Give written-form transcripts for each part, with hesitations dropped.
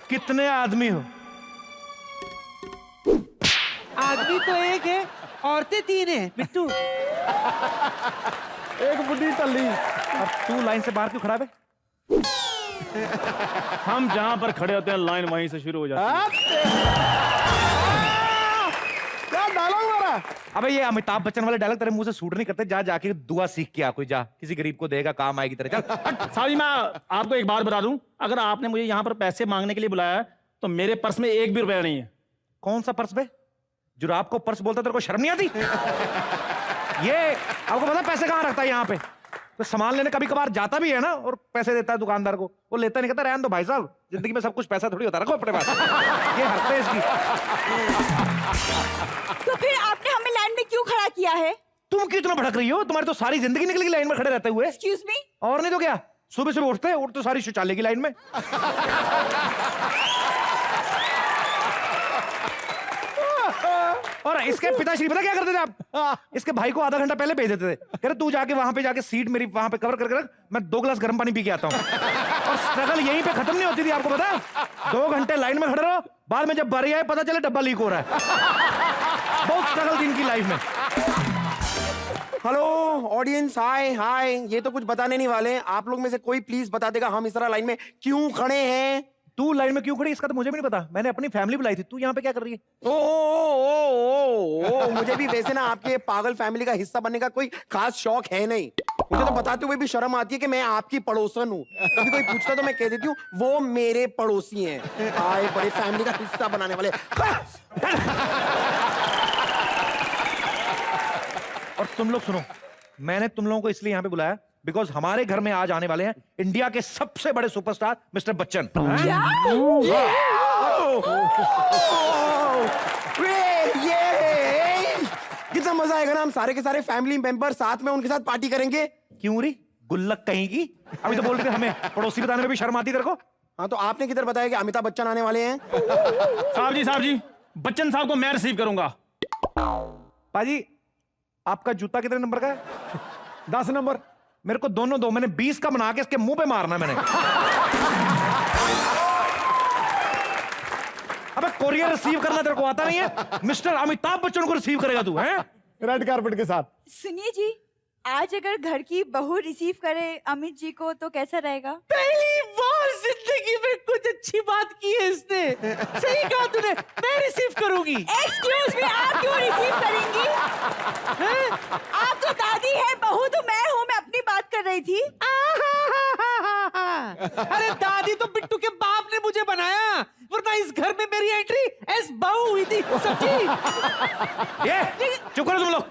कितने आदमी हो? आदमी तो एक है, औरतें 3 है बिट्टू। एक बुढ़ी टल्ली। अब तू लाइन से बाहर क्यों खड़ा है? हम जहां पर खड़े होते हैं लाइन वहीं से शुरू हो जाती है। क्या डायलॉग मारा? अबे ये अमिताभ बच्चन वाले डायलॉग तेरे मुंह से सूट नहीं करते। जा जाके दुआ सीख के आ, कोई जा, किसी गरीब को देगा काम आएगी तेरे। चल साहब जी, मैं आपको एक बात बता दूं, अगर आपने मुझे यहाँ पर पैसे मांगने के लिए बुलाया है तो मेरे पर्स में 1 भी रुपया नहीं है। कौन सा पर्स बे? जो आपको पर्स बोलता तेरे को शर्म नहीं आती? ये आपको पता पैसे कहाँ रखता है यहाँ पे? तो सामान लेने कभी कभार जाता भी है ना और पैसे देता है दुकानदार को, वो लेता नहीं, कहता रहने दो भाई साहब, जिंदगी में सब कुछ पैसा थोड़ी होता, रखो अपने पास। ये हरकत है इसकी। तो फिर आपने हमें लाइन में क्यों खड़ा किया है? तुम क्यों इतना भड़क रही हो? तुम्हारी तो सारी जिंदगी निकल गई लाइन में खड़े रहते हुए। Excuse me? और नहीं तो क्या, सुबह सुबह उठते तो सारी शौचालय की लाइन में। और इसके पिताश्री पता क्या करते थे आप? इसके भाई को आधा घंटा पहले भेज देते थे, कह रहे तू जाके वहां पे जाके सीट मेरी वहां पे कवर करके रख, मैं 2 गिलास गर्म पानी पी के आता हूँ। और स्ट्रगल यहीं पे खत्म नहीं होती थी, आपको पता है? 2 घंटे लाइन में खड़े रहो, बाद में जब बारी आए पता चले डब्बा लीक हो रहा है। बहुत स्ट्रगल थी इनकी लाइफ में। हेलो ऑडियंस, हाय हाय। ये तो कुछ बताने नहीं वाले। आप लोग में से कोई प्लीज बता देगा हम इस तरह लाइन में क्यों खड़े हैं? तू लाइन में क्यों खड़ी इसका तो मुझे भी नहीं पता। मैंने अपनी फैमिली बुलाई थी, तू यहाँ पे क्या कर रही है? ओ, मुझे भी वैसे ना आपके पागल फैमिली का हिस्सा बनने का कोई खास शौक है नहीं। मुझे तो बताते हुए भी शर्म आती है कि मैं आपकी पड़ोसन हूँ। कभी कोई पूछता तो मैं कह देती हूँ वो मेरे पड़ोसी हैं। आए बड़े फैमिली का हिस्सा बनाने वाले। और तुम लोग सुनो, मैंने तुम लोगों को इसलिए यहाँ पे बुलाया बिकॉज हमारे घर में आज आने वाले हैं इंडिया के सबसे बड़े सुपरस्टार मिस्टर बच्चन। कितना मजा आएगा ना, हम सारे के सारे फैमिली मेंबर साथ में उनके साथ पार्टी करेंगे। क्यों री गुल्लक कहेंगी? अभी तो बोल रहे थे हमें पड़ोसी बताने में भी शर्म आती तेरे को। हाँ तो आपने किधर बताया कि अमिताभ बच्चन आने वाले हैं? साहब जी, बच्चन साहब को मैं रिसीव करूंगा। पाजी आपका जूता कितने नंबर का है? 10 नंबर। मेरे को दोनों दो, मैंने 20 का बना के इसके मुंह पे मारना मैंने। अबे कोरियर रिसीव करना तेरे को आता नहीं है? मिस्टर अमिताभ बच्चन को रिसीव करेगा तू हैं? रेड कारपेट के साथ। सुनिए जी, आज अगर घर की बहू रिसीव करे अमित जी को तो कैसा रहेगा? पहली बार जिंदगी में कुछ अच्छी बात की है इसने। सही कहा तूने, मैं रिसीव करूंगी। एक्सक्यूज मी, आप क्यों रिसीव करेंगी? आप तो दादी है, बहू तो मैं हूँ। मैं अपनी बात कर रही थी। अरे दादी तो बिट्टू के बाप ने मुझे बनाया, वरना इस घर में मेरी एंट्री एस बहू हुई थी। समझी? ये चुप करो तुम लोग।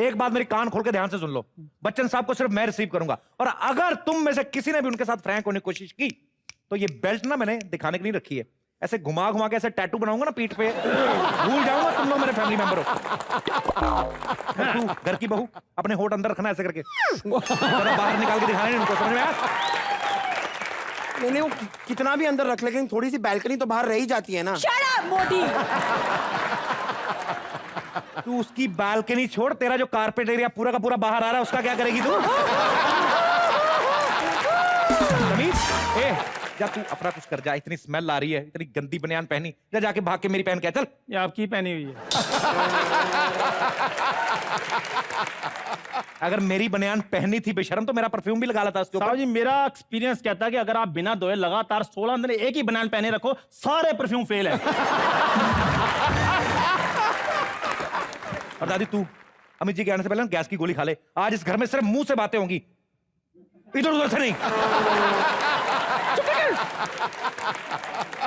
एक बात मेरी कान खोल के ध्यान से सुन लो, बच्चन साहब को सिर्फ मैं रिसीव करूंगा और अगर तुम में से किसी ने भी उनके साथ फ्रैंक होने की कोशिश की तो ये बेल्ट ना मैंने दिखाने के लिए रखी है, ऐसे घुमा घुमा के ऐसे टैटू बनाऊंगा ना पीठ पे, भूल जाऊंगा तुम लोग मेरे फैमिली मेंबर हो। तू घर की बहू अपने होठ अंदर रखना ऐसे करके, बाहर निकाल के दिखाने उनको, समझ में आया? नहीं वो कितना भी अंदर रख, लेकिन थोड़ी सी बैल्कनी तो बाहर रह ही जाती है ना। Shut up, Modi. तू उसकी बालकनी छोड़, तेरा जो कारपेट एरिया पूरा का पूरा बाहर आ रहा है उसका क्या करेगी तू? तमीज, जा तू अपना कुछ कर जा। इतनी स्मेल आ रही है, इतनी गंदी बनियान पहनी, जा जाके भाग के मेरी पहन के चल। ये आपकी पहनी हुई है। अगर मेरी बनियान पहनी थी बेशरम तो मेरा परफ्यूम भी लगा लेता उसके ऊपर। साहब जी, मेरा एक्सपीरियंस कहता है कि अगर आप बिना धोए लगातार 16 दिन एक ही बनियान पहने रखो, सारे परफ्यूम फेल है। और दादी तू अमित जी के आने से पहले ना गैस की गोली खा ले। आज इस घर में सिर्फ मुंह से बातें होंगी, इधर उधर से नहीं।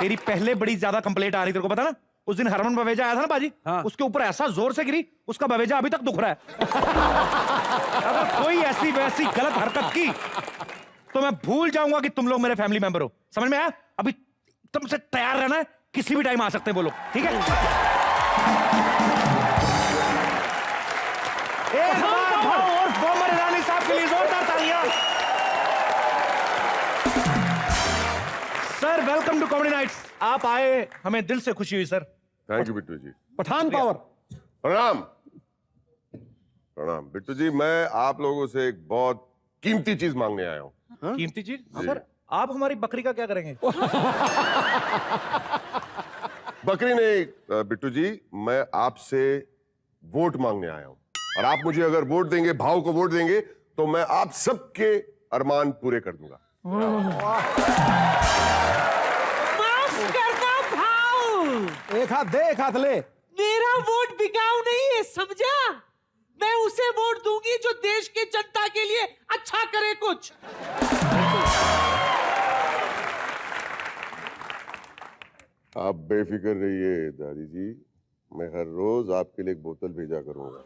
तेरी पहले बड़ी ज्यादा कंप्लेंट आ रही, तेरे को पता ना? उस दिन हरमन बवेजा आया था ना बाजी, हाँ। उसके ऊपर ऐसा जोर से गिरी, उसका बवेजा अभी तक दुख रहा है। अगर कोई ऐसी वैसी गलत हरकत की तो मैं भूल जाऊंगा कि तुम लोग मेरे फैमिली मेंबर हो। समझ में आया? अभी तुमसे तैयार रहना है, किसी भी टाइम आ सकते हैं वो लोग, ठीक है? एक बार और बोमर ईरानी साहब के लिए जोरदार तालियां। Sir welcome to comedy nights. आप आए, हमें दिल से खुशी हुई sir. Thank you Bittu ji. Pathan power. प्रणाम। प्रणाम बिट्टू जी, मैं आप लोगों से एक बहुत कीमती चीज मांगने आया हूँ। कीमती चीज? सर आप हमारी बकरी का क्या करेंगे? बकरी नहीं बिट्टू जी, मैं आपसे वोट मांगने आया हूँ, और आप मुझे अगर वोट देंगे, भाव को वोट देंगे, तो मैं आप सबके अरमान पूरे कर दूंगा। माफ करना भाव, एक हाथ दे, एक हाथ ले। मेरा वोट बिकाऊ नहीं है, समझा? मैं उसे वोट दूंगी जो देश के जनता के लिए अच्छा करे कुछ। आप बेफिक्र रहिए दादी जी, मैं हर रोज आपके लिए एक बोतल भेजा करूंगा।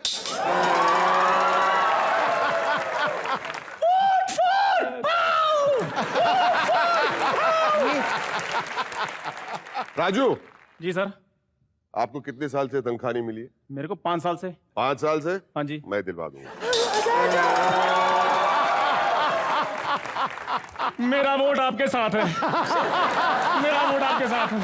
राजू, जी सर। आपको कितने साल से तनख्वाह नहीं मिली है? मेरे को 5 साल से। 5 साल से? हाँ जी। मैं दिलवा दूंगा। मेरा वोट आपके साथ है। मेरा वोट आपके साथ है।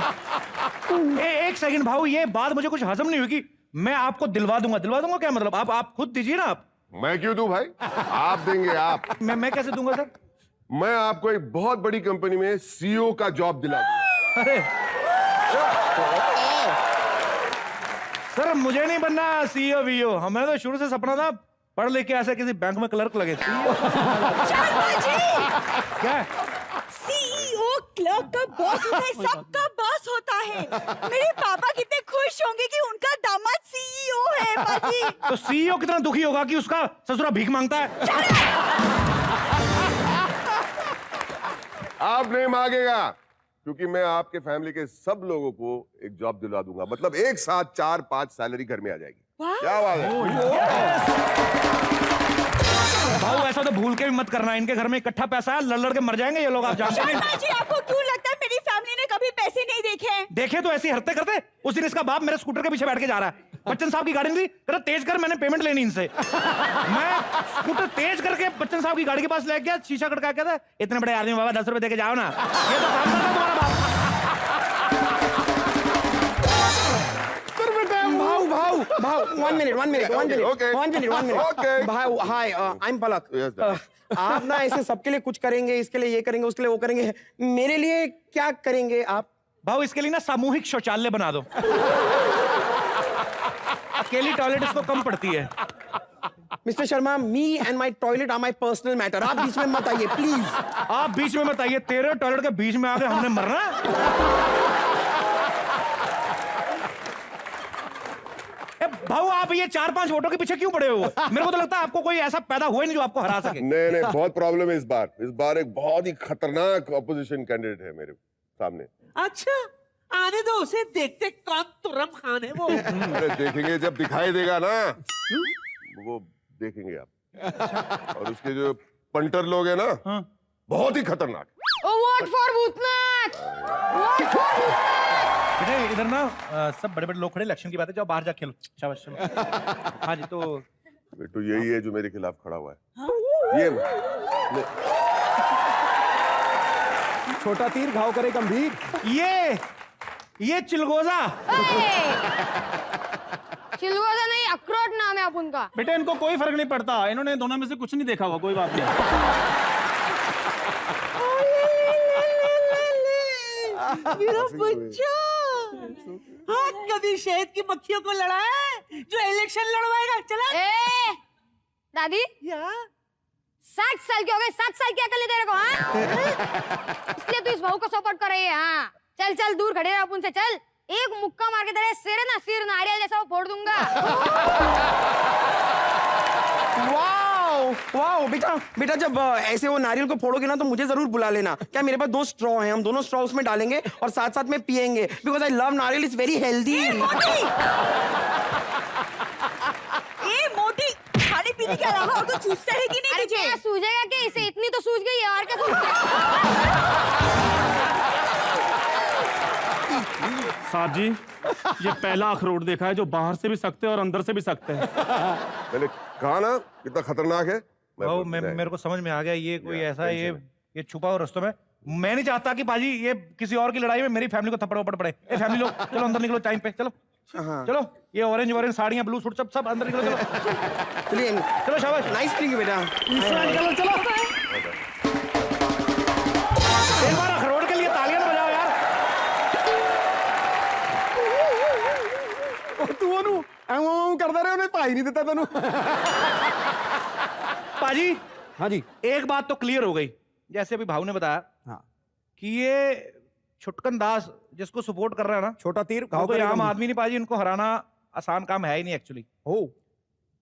एक सेकंड भाऊ, ये बात मुझे कुछ हजम नहीं हुई कि मैं आपको दिलवा दूंगा। दिलवा दूंगा क्या मतलब? आप खुद दीजिए ना। आप मैं क्यों दूं भाई? आप देंगे। आप? मैं कैसे दूंगा सर? मैं आपको एक बहुत बड़ी कंपनी में सीईओ का जॉब दिला दूंगा। अरे सर, मुझे नहीं बनना सीईओ वीओ। हमें तो शुरू से सपना था पढ़ लिख के ऐसे किसी बैंक में क्लर्क लगे। शर्मा जी, क्या? सीईओ क्लर्क का बॉस होता है, सबका बॉस होता है। मेरे पापा कितने खुश होंगे कि उनका दामाद सीईओ है बाजी। तो सीईओ कितना दुखी होगा कि उसका ससुरा भीख मांगता है। आप नहीं मांगेगा, क्योंकि मैं आपके फैमिली के सब लोगों को एक जॉब दिला दूंगा। मतलब एक साथ 4-5 सैलरी घर में आ जाएगी। क्या बात है? भाऊ ऐसा तो भूल के भी मत करना। इनके घर में इकट्ठा पैसा है, लड़ लड़ के मर जाएंगे ये लोग। आप जानते नहीं। शर्मा जी, आपको क्यों लगता है मेरी फैमिली ने कभी पैसे नहीं देखे हैं? देखे तो ऐसी हरकतें करते। उस दिन इसका बाप मेरे स्कूटर के पीछे बैठ के जा रहा है। बच्चन साहब की गाड़ी थी, कहता तेज कर, मैंने पेमेंट लेनी इनसे। मैं स्कूटर तेज करके बच्चन साहब की गाड़ी के पास ले गया, शीशा खड़का के कहता इतने बड़े आदमी बाबा 10 रुपए दे के जाओ ना। ये तो काम करता तुम्हारा बाप। भाव, 1 minute. Okay. Bhav, hi, I am Palak. Yes, Dad. आप ना ऐसे सबके लिए कुछ करेंगे, इसके लिए ये करेंगे, उसके लिए वो करेंगे। मेरे लिए क्या करेंगे आप? भाऊ इसके लिए ना सामूहिक शौचालय बना दो। अकेली टॉयलेट इसको कम पड़ती है। Mister Sharma, me and my toilet are my personal matter. आप बीच में मत आइए प्लीज। आप बीच में मत आइए। तेरे टॉयलेट के बीच में आके हमने मरना। भाऊ आप ये 4-5 वोटों के पीछे क्यों पड़े हो? मेरे को तो लगता है आपको कोई ऐसा पैदा हुआ ही नहीं जो आपको हरा सके। नहीं, बहुत प्रॉब्लम है इस बार। इस बार एक बहुत ही खतरनाक ऑपोजिशन कैंडिडेट है मेरे सामने। अच्छा, आने दो उसे, देखते कौन तुरम खान है वो। अरे देखेंगे, जब दिखाई देगा ना वो देखेंगे आप। और उसके जो पंटर लोग हैं ना, बहुत ही खतरनाक। Vote for Bhootnath, vote for Bhootnath. बेटे इधर ना सब बड़े बड़े लोग खड़े, इलेक्शन की बात है, जाओ बाहर जा खेलो। शाबाश, चलो। हाँ जी, तो बेटू यही है जो मेरे खिलाफ खड़ा हुआ है। ये छोटा तीर घाव करे गंभीर। ये चिलगोजा। चिलगोजा नहीं, अखरोट नाम है अपन का। बेटे इनको कोई फर्क नहीं पड़ता, इन्होंने दोनों में से कुछ नहीं देखा हुआ। कोई बात नहीं। मेरा बच्चा, हाँ, कभी शहद की मक्खियों को लड़ाया है जो इलेक्शन लड़वाएगा? चला ए, दादी, या 60 साल की हो गई, 7 साल की अकल नहीं तेरे को? हाँ, इसलिए तू इस बहू को सपोर्ट कर रही है? हाँ, चल चल, दूर खड़े रह अपन से। चल, एक मुक्का मार के तेरे सिर ना, सिर नारियल जैसा वो फोड़ दूंगा। वाओ बेटा, जब ऐसे वो नारियल को फोड़ोगे ना तो मुझे जरूर बुला लेना। क्या मेरे पास 2 स्ट्रॉ हैं, हम दोनों स्ट्रॉ उसमें डालेंगे और साथ साथ में पियेंगे, बिकॉज आई लव नारियल, इज वेरी हेल्दी। मोटी, खाने पीने के अलावा और कुछ सूझता है कि नहीं अरे तुझे? क्या सूझेगा? कि इसे इतनी तो सूझ गई है, और क्या सूझता साहब जी, ये पहला अखरोट देखा है जो बाहर से भी सकते हैं और अंदर से भी सकते हैं। मैंने कहा ना कितना खतरनाक है। भाऊ मेरे को समझ में आ गया। ये कोई ऐसा ये छुपा हुआ रस्तों में। मैं नहीं चाहता कि बाजी ये किसी और की लड़ाई में मेरी फैमिली को थप्पड़ वप्पड़ पड़े। फैमिली लोग चलो अंदर निकलो, टाइम पे चलो। हाँ चलो ये ऑरेंज ऑरेंज साड़ियां ब्लू सूट सब सब अंदर निकलो। चलो चलिए चलो शाबाश। नाइस प्लेइंग बेटा। चलो चलो एक बार अखरोट के लिए तालियां तो बजाओ यार। ਉਹ ਤੂੰ ਉਹਨੂੰ ਐਵੇਂ ਕਰਦਾ ਰਿਹਾ, ਉਹਨੇ ਭਾਈ ਨਹੀਂ ਦਿੱਤਾ ਤੈਨੂੰ। पाजी हाँ जी। एक बात तो क्लियर हो गई, जैसे अभी भाव ने बताया हाँ। कि ये छुटकन दास जिसको सपोर्ट कर रहा है ना, छोटा तीर वो कोई आम आदमी नहीं पाजी, इनको हराना आसान काम है ही नहीं एक्चुअली। ओ